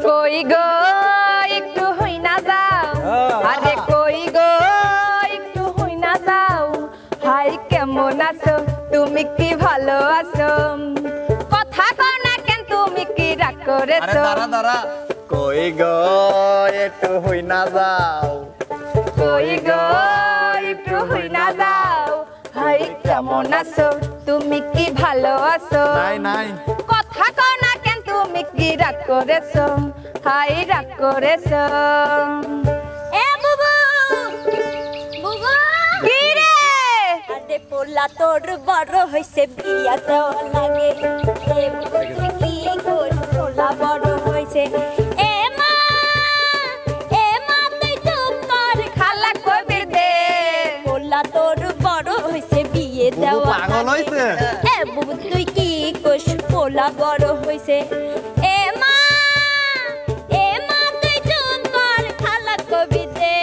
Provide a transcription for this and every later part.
কই গো একটু হই না যাও, আরে কই গো একটু হই না যাও, হাই কেমন আছো তুমি কি ভালো আছো, কথা কও না কেন তুমি কি রাগ করেছো। দাঁড়া দাঁড়া, কই গো একটু হই না যাও, কই গো একটু হই না যাও, হাই কেমন আছো তুমি কি ভালো আছো। নাই নাই, কথা কও না কেন তুমি কি রাগ করেছো, হাই রাগ করেছো। এ বুবু বুবু কি রে আরে পোলা তোর বড় হইছে বিয়া দেওয়া লাগে, এ বুবু তুই কি কর পোলা বড় হইছে। এ মা তুই চুপ কর, খালা কবি দে পোলা তোর বড় হইছে বিয়ে বুবু দেওয়া পাগল হইছে। এ বুবু তুই কি কস পোলা বড় হইছে। এ মা তুই চুপ কর, খালা কবি দে।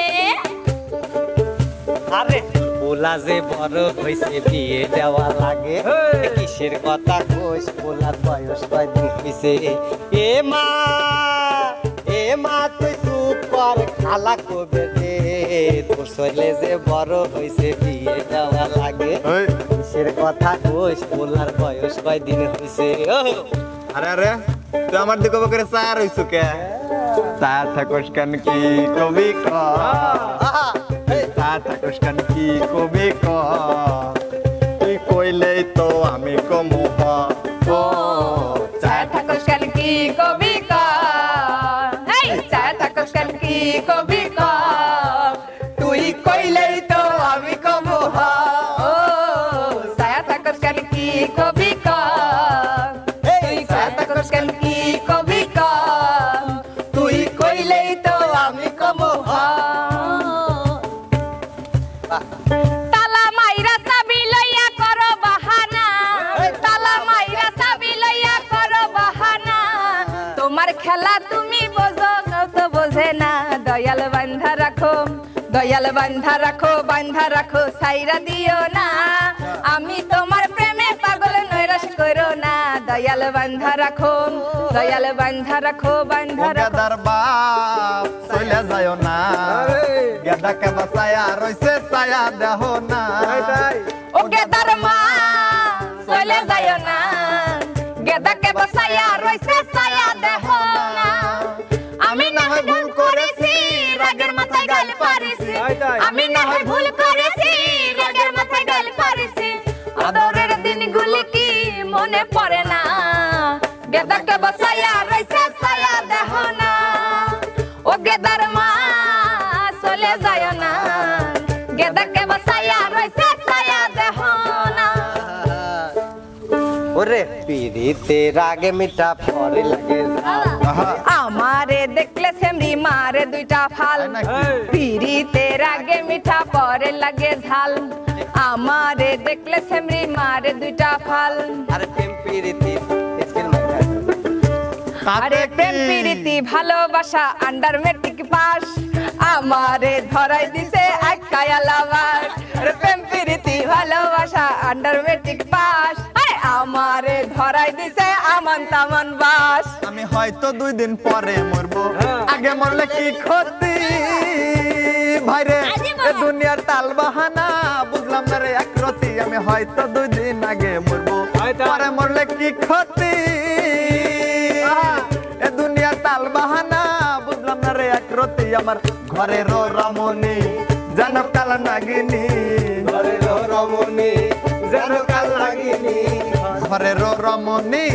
আরে পোলা যে বড় হইছে বিয়ে দেওয়া লাগে, কিসের কথা কইস, পোলার বয়স কয়দিন হইছে। এ মা তুই চুপ কর, খালা কবে দে, তোর ছেলে যে বড় হইছে বিয়ে দেওয়া লাগে, কিসের কথা কইস, পোলার বয়স কয়দিন হইছে। আরে আরে তুই আমার দিকে করে চার হইছো কে? চার থাকস কেন কি কবি ক, চার থাকস কেন কি কবি ক, তুই কইলেই তো আমি কমু হ। ও চায় থাকস কেন কি কবি ক, এই চায় থাকস কেন কি কবি ক, তুই কইলেই তো আমি কমু হ। ও চায় থাকস কেন কি কবি ক, তুই চায় থাকস কেন কি কবি ক, তুই কইলেই তো আমি কমু হ। তালা মাইরা চাবি লইয়া করো বাহানা, তালা মাইরা চাবি লইয়া করো বাহানা, তোমার খেলা তুমি বোঝো কেউ তো বোঝে না, দয়াল বান্ধা রাখো, দয়াল বান্ধা রাখো, বান্ধা রাখো সাইরা দিও না, আমি তোমার প্রেমে পাগল নৈরাশ করো না, দয়াল বান্ধা রাখো, দয়াল বান্ধা রাখো, বান্ধা রাখো। গেদার বাপ চলে যায় না, গেদা কে বাসায়া রইছে ছায়া দেহ না। ও গেদার মা চলে যায় না, গেদাকে বসাইয়া রইছে ছায়া দেহ না, আমি না হয় ভুল করেছি রাগের মাথায় গাল পারেছি, আমি না হয় ভুল করেছি রাগের মাথায় গাল পারেছি, আদরের দিনগুলি কি মনে পড়ে না, গেদাকে বসাইয়া রইছে ছায়া দেহ না, ও গেদার মা চলে যায় না, গেদাকে বসাইয়া রইছে ছায়া দেহ না। ওরে পিড়িতে রাগে মিঠা পরে লাগে ঝাল, আমারে দেখলে সেমরি মারে দুইটা ফাল, পিড়িতে রাগে মিঠা পরে লাগে ঝাল, আমারে দেখলে সেমরি মারে দুইটা ফাল। আরে প্রেম পিড়িতি স্কিল মাইরা, আরে প্রেম প্রীতি ভালোবাসা আন্ডার মেট্রিক পাস, আমারে ধরাই দিছে আকায়া লাভার, আরে প্রেম প্রীতি ভালোবাসা আন্ডার মেট্রিক পাস, আরে আমারে ধরাই দিছে আমান তামান বাস। আমি হয়তো 2 দিন পরে মরবো, আগে মরলে কি ক্ষতি ভাইরে, এ দুনিয়ার তাল বাহানা বুঝলাম না রে একরতি, আমি হয়তো 2 দিন আগে মরবো, পরে মরলে কি ক্ষতি, এ দুনিয়ার তাল বাহানা বুঝলাম না রে একরতি, আমার ঘরের রমণী যেন কাল নাগিনী, ঘরের রমণী যেন কাল নাগিনী, ঘরের রমণী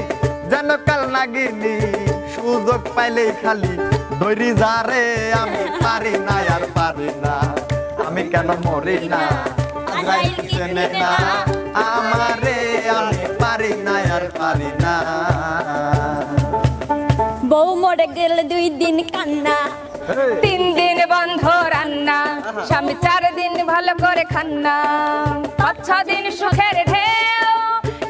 যেন কাল নাগিনী, সুযোগ পাইলেই খালি দৈরি যারে, আমি পারি না আর পারি না, আমি কেন মরি না আজরাইল চেনে না আমারে, আমি পারি না আর পারি না। বউ মরে গেলে 2 দিন কান্না, 3 দিন বন্ধ রান্না, স্বামী 4 দিন ভালো করে খান্না, 5-6 দিন সুখের ঢেউ,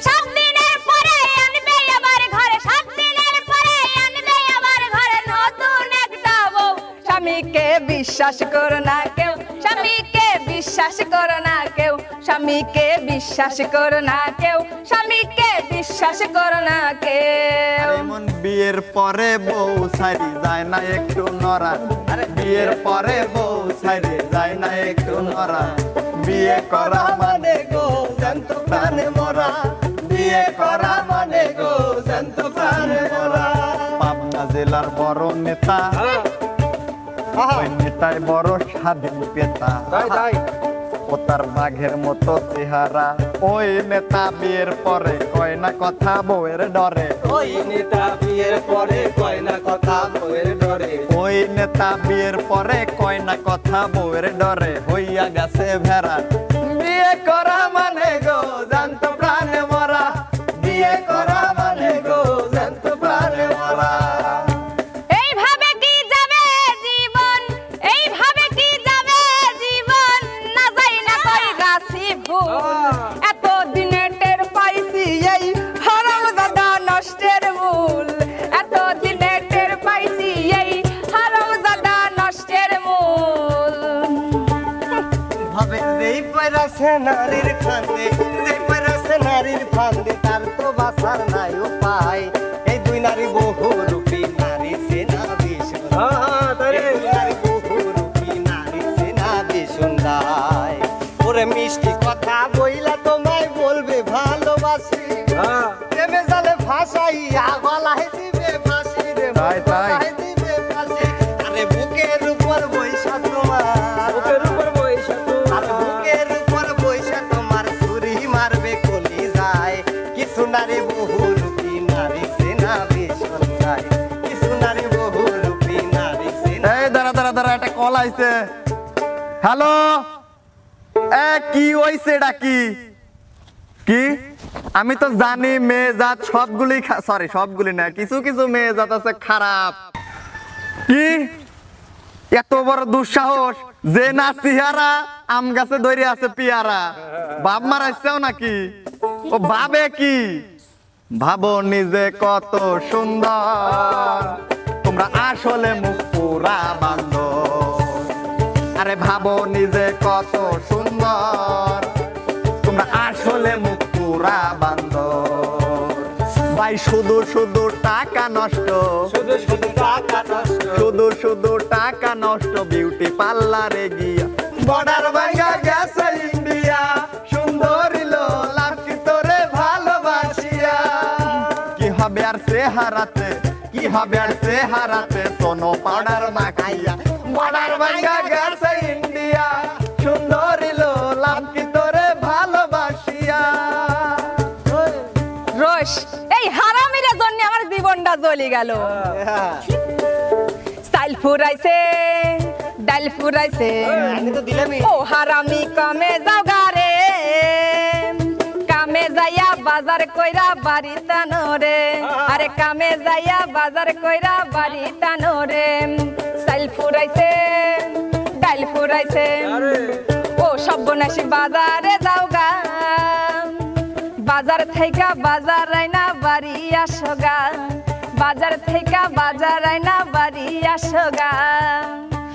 7 দিনের পরে আনবে আবার ঘরে, 7 দিনের পরে আনবে আবার ঘরে নতুন একটা বউ, স্বামীকে বিশ্বাস করো না কেউ, স্বামীকে বিশ্বাস করো না কেউ স্বামীকে বিশ্বাস করো না কেউ স্বামীকে বিশ্বাস করো না কেউ এমন বিয়ের পরে বউ সারি যায় না একটু নরা বিয়ের পরে বউ সারি যায় না একটু নরা বিয়ে করা মানে গো জান্ত প্রাণে মরা বিয়ে করা মানে গো জান্ত প্রাণে মরা পাবনা জেলার বড় নেতা ওই নেতায় বড় স্বাধীন পেতা ও তার বাঘের মতো চেহারা ওই নেতা বিয়ের পরে কয় না কথা বউয়ের ডরে ওই নেতা বিয়ের পরে কয় না কথা বউয়ের ডরে ওই নেতা বিয়ের পরে কয় না কথা বউয়ের ডরে হইয়া গেছে ভেড়া বিয়ে করা মানে গো জান্ত প্রাণে মরা বিয়ে করা মানে গো জান্ত প্রাণে মরা এইভাবে কি যাবে জীবন এইভাবে কি যাবে জীবন না যাই না কই গাছি ভুল এত দিনে টের পাইছি এই হারামজাদা নষ্টের মূল এত দিনে টের পাইছি এই হারামজাদা নষ্টের মূল ভাবে যেই পয়রাছে নারীর ফান্দে যেই পয়রাছে নারীর ফান্দে তার তো বাঁচার নাই উপায় এই দুই নারী বহু রূপী নারী সেনা ভীষণ এই দুই নারী বহু রূপী নারী সেনা ভীষণ দায় ওরে মিষ্টি কথা বইলা তোমায় বলবে ভালোবাসি প্রেমে জালে ফাঁসাইয়া গলায় দিবে ফাঁসি রে তাই, তাই। গলায় দিবে ফাঁসি আরে বুকের উপর বৈশা তোমার বুকের উপর বৈশা আর বুকের উপর বৈশা তোমার ছুরি মারবে কলি যায় কিছু নারী বহু রূপী নারী সেনা ভীষণ যায় কিছু নারী বহু রূপী নারী সেনা এই দাঁড়া দাঁড়া দাঁড়া একটা কল আইছে হ্যালো এ কি হইছে এটা কি কি আমি তো জানি মেয়ে জাত সবগুলি সরি সবগুলি না কিছু কিছু মেয়ে জাত আছে খারাপ কি এত বড় দুঃসাহস যে না চেহারা আম গাছে ধরে আছে পিয়ারা বাপ মারাইছেও নাকি ও ভাবে কি ভাবো নিজে কত সুন্দর তোমরা আসলে মুখ পুরা বান্ধব আরে ভাবো নিজে কত সুন্দর তোমরা আসলে মুখ পুরা বান্ধব ভাই শুধু শুধু টাকা নষ্ট শুধু শুধু টাকা নষ্ট শুধু শুধু টাকা নষ্ট বিউটি পার্লারে গিয়া বর্ডার ভাঙা গেছে ইন্ডিয়া সুন্দরী লোলা কি তোরে ভালোবাসিয়া কি হবে আর চেহারাতে কি হবে আর চেহারাতে সোনো পাউডার মাখাইয়া বর্ডার ভাঙা গেছে ইন্ডিয়া সুন্দরী লোলা কি তোরে ভালোবাসিয়া রোশ এই হারামির জন্য আমার জীবনটা জ্বলে গেল স্টাইল ফুরাইছে ডাল ফুরাইছে আমি তো দিলামই ও হারামি কামে যাও গারে কামে যাইয়া বাজার কইরা বাড়ি তানোরে আরে কামে যাইয়া বাজার কইরা বাড়ি তানোরে স্টাইল ফুরাইছে ডাল ফুরাইছে ও সর্বনাশী বাজারে যাও গা বাজার থেকে বাজার আইনা বাড়ি আসো গা বাজার থেকে বাজার আইনা বাড়ি আসো গা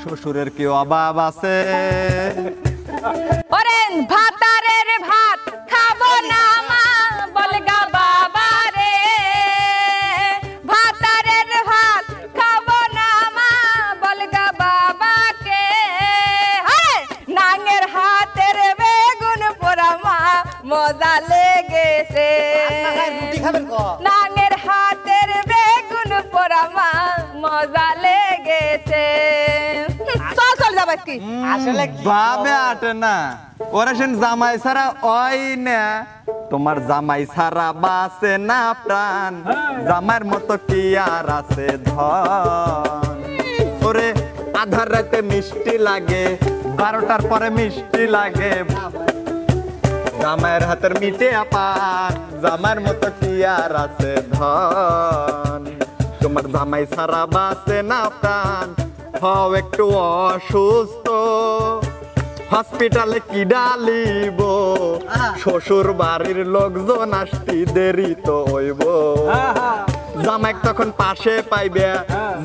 শ্বশুরের কি অভাব আছে ওরে ভাতারের ভাত খাবো না মা বলগা বাবা রে ভাতারের ভাত খাবো না মা বলগা বাবাকে নাঙের হাতের বেগুন পোড়া মা মজা লেগেছে রুটি খাবেন ক নাঙের হাতের বেগুন পোড়া মা মজা লেগেছে চল চল যাবে কি আসলে ভাবে আটে না ওরা সেন জামাই ছাড়া ওই না তোমার জামাই ছাড়া বাসে না প্রাণ জামাইয়ের মতো কি আর আছে ধন ওরে আধার রাতে মিষ্টি লাগে 12টার পরে মিষ্টি লাগে জামাইয়ের হাতের মিটে পান জামাইয়ের মতো কি আর আছে ধন তোমার জামাই ছাড়া বাসে না প্রাণ হও একটু অসুস্থ হসপিটালে কি ডালিব শ্বশুর বাড়ির লোকজন আসতি দেরি তো হইব জামাইক তখন পাশে পাইবে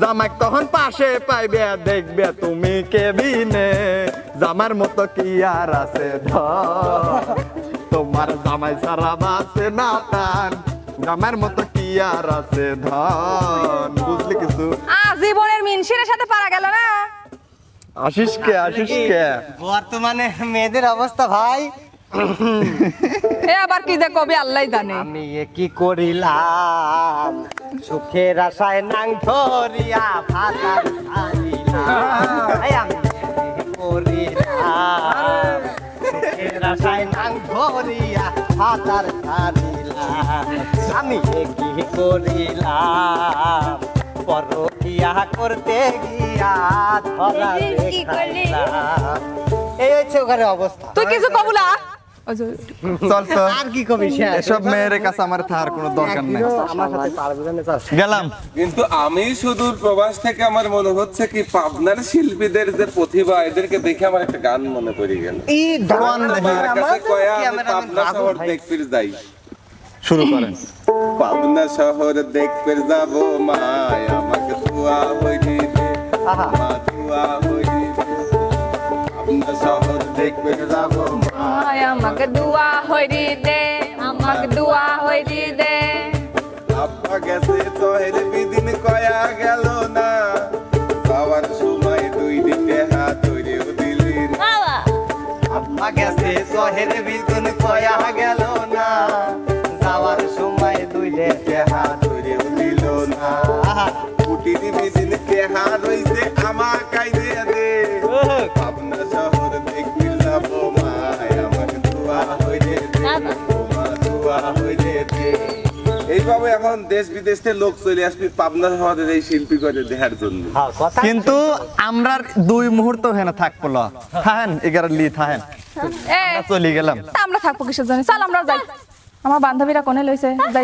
জামাইক তখন পাশে পাইবে দেখবে তুমি কেবিনে জামার মতো কি আর আছে ধন তোমার জামাই সারা বাসে না টান জামার মতো কি আর আছে ধন বুঝলি কিছু জীবনের মিনসিনের সাথে পারা গেল না। আশিস কে বর্তমানে মেয়েদের অবস্থা ভাই এ আবার কি যে কবি আল্লাহ জানে। আমি কি করিলাম সুখের আশায় নাং ধরিয়া ভাতার ছাড়িলাম এই আমি কি করিলাম সুখের আশায় নাং ধরিয়া ভাতার ছাড়িলাম আমি কি করিলাম পরকিয়া করতে গিয়া ধরা কি করলি? দেখাইলাম এই হচ্ছে ওখানে অবস্থা তুই কিছু কবুলা চল তো আর কি কবি এসব মেয়ের কাছে আমার থাকার কোনো দরকার নেই আমার সাথে পারবে না চাষ গেলাম কিন্তু আমি সুদূর প্রবাস থেকে আমার মনে হচ্ছে কি পাবনার শিল্পীদের যে প্রতিভা এদেরকে দেখে আমার একটা গান মনে পড়ে গেল এই কোন আমার কাছে কয়া আমি পাবনা শহর দেখতে যাই শুরু করেন পাবনা শহর দেখতে যাব মায় আমাকে দুয়া হইলি দে মা দুয়া হইলি দে পাবনা শহর দেখতে যাব আয় আমাকে দুয়া হইরি দে আমাকে দুয়া হইরি দে আব্বা গেছে তোহের বিদিন কয়া গেল না যাওয়ার সময় দুই দিকে হাত ধরেও দিলি না বাবা আব্বা গেছে শহর বিদুন কয়া গেল না যাওয়ার সময় দুইলে হাত ধরেও দিল না কুটির বিদিন কে হাত হইছে আমার কাইদে দে পাবনা শহর দেখতে যাব মায় আমাকে দুয়া হইলে দে মা দুয়া হইলে দে এইভাবে এখন দেশ বিদেশ থেকে লোক চলে আসবে পাবনা শহরের এই শিল্পী করে দেখার জন্য কিন্তু আমরা 2 মুহূর্ত হেনা থাকবো না থাকেন 11 লি থাকেন এ চলে গেলাম তা আমরা থাকবো কিসের জন্য চল আমরা যাই আমার বান্ধবীরা কোনে লইছে যাই